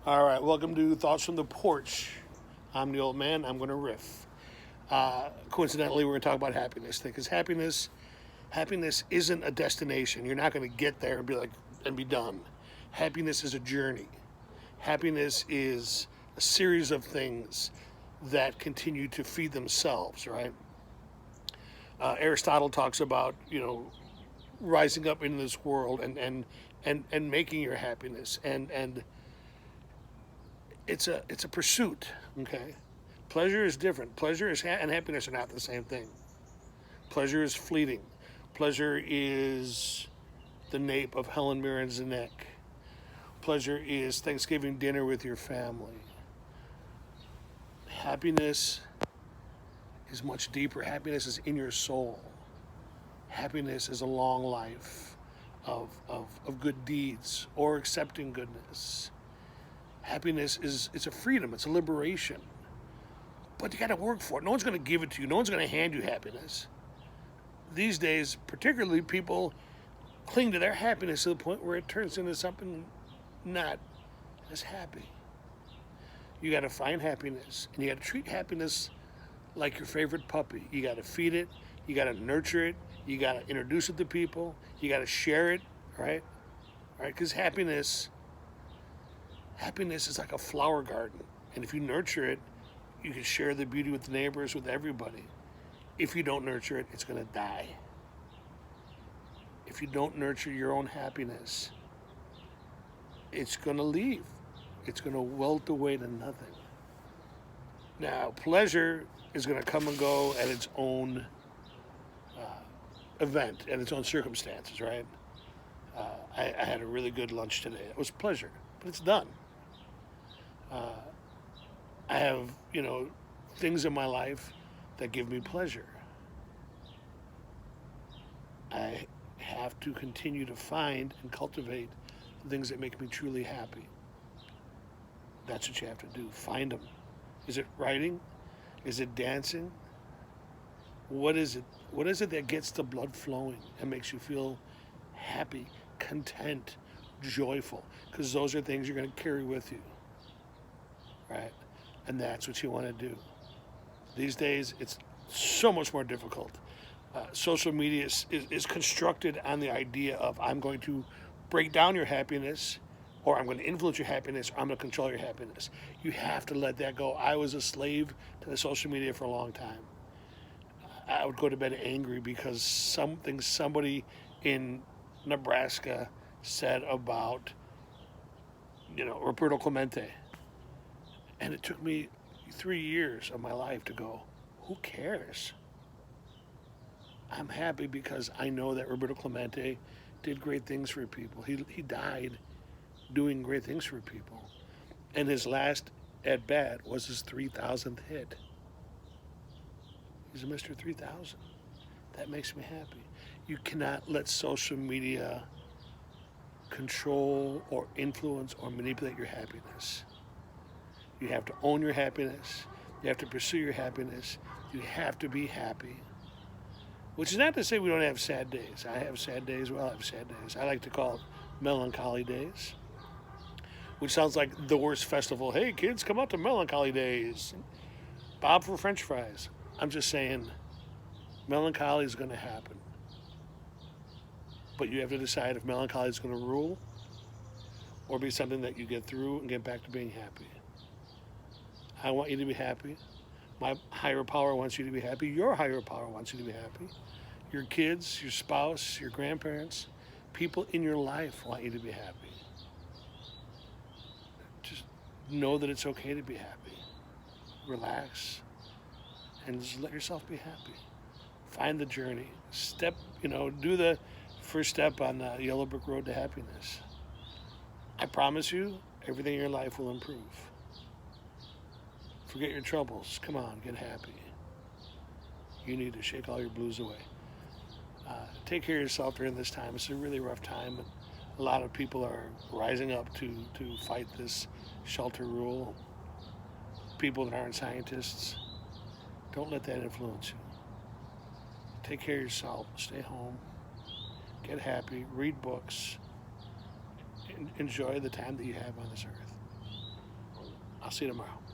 All right, welcome to Thoughts from the Porch. I'm the old man. I'm going to riff. Coincidentally, we're going to talk about happiness because happiness isn't a destination. You're not going to get there and be like and be done. Happiness is a journey. Happiness is a series of things that continue to feed themselves. Right? Aristotle talks about rising up in this world and making your happiness and it's a pursuit. Okay, pleasure is different. And happiness are not the same thing. Pleasure is fleeting. Pleasure is the nape of Helen Mirren's neck. Pleasure is Thanksgiving dinner with your family. Happiness is much deeper. Happiness is in your soul. Happiness is a long life of good deeds or accepting goodness. Happiness is it's a freedom, it's a liberation. But you got to work for it. No one's going to give it to you. No one's going to hand you happiness. These days, particularly, people cling to their happiness to the point where it turns into something not as happy. You got to find happiness, and you got to treat happiness like your favorite puppy. You got to feed it, you got to nurture it, you got to introduce it to people, you got to share it, right? Right? Because happiness is like a flower garden, and if you nurture it, you can share the beauty with the neighbors, with everybody. If you don't nurture it, it's going to die. If you don't nurture your own happiness, it's going to leave. It's going to wilt away to nothing. Now, pleasure is going to come and go at its own event and its own circumstances, right? I had a really good lunch today. It was pleasure, but it's done. I have, things in my life that give me pleasure. I have to continue to find and cultivate things that make me truly happy. That's what you have to do. Find them. Is it writing? Is it dancing? What is it? What is it that gets the blood flowing and makes you feel happy, content, joyful? Because those are things you're going to carry with you, right? And that's what you want to do. These days, it's so much more difficult. Social media is constructed on the idea of I'm going to break down your happiness, or I'm going to influence your happiness, or I'm going to control your happiness. You have to let that go. I was a slave to the social media for a long time. I would go to bed angry because somebody in Nebraska said about, Roberto Clemente. And it took me 3 years of my life to go, who cares? I'm happy because I know that Roberto Clemente did great things for people. He died doing great things for people. And his last at bat was his 3,000th hit. He's a Mr. 3,000. That makes me happy. You cannot let social media control or influence or manipulate your happiness. You have to own your happiness. You have to pursue your happiness. You have to be happy. Which is not to say we don't have sad days. I have sad days. Well, I have sad days. I like to call it melancholy days, which sounds like the worst festival. Hey, kids, come out to melancholy days. Bob for French fries. I'm just saying, melancholy is going to happen. But you have to decide if melancholy is going to rule or be something that you get through and get back to being happy. I want you to be happy. My higher power wants you to be happy. Your higher power wants you to be happy. Your kids, your spouse, your grandparents, people in your life want you to be happy. Just know that it's okay to be happy. Relax and just let yourself be happy. Find the journey. Do the first step on the yellow brick road to happiness. I promise you, everything in your life will improve. Forget your troubles. Come on, get happy. You need to shake all your blues away. Take care of yourself during this time. It's a really rough time, but a lot of people are rising up to fight this shelter rule. People that aren't scientists, don't let that influence you. Take care of yourself. Stay home. Get happy. Read books. Enjoy the time that you have on this earth. I'll see you tomorrow.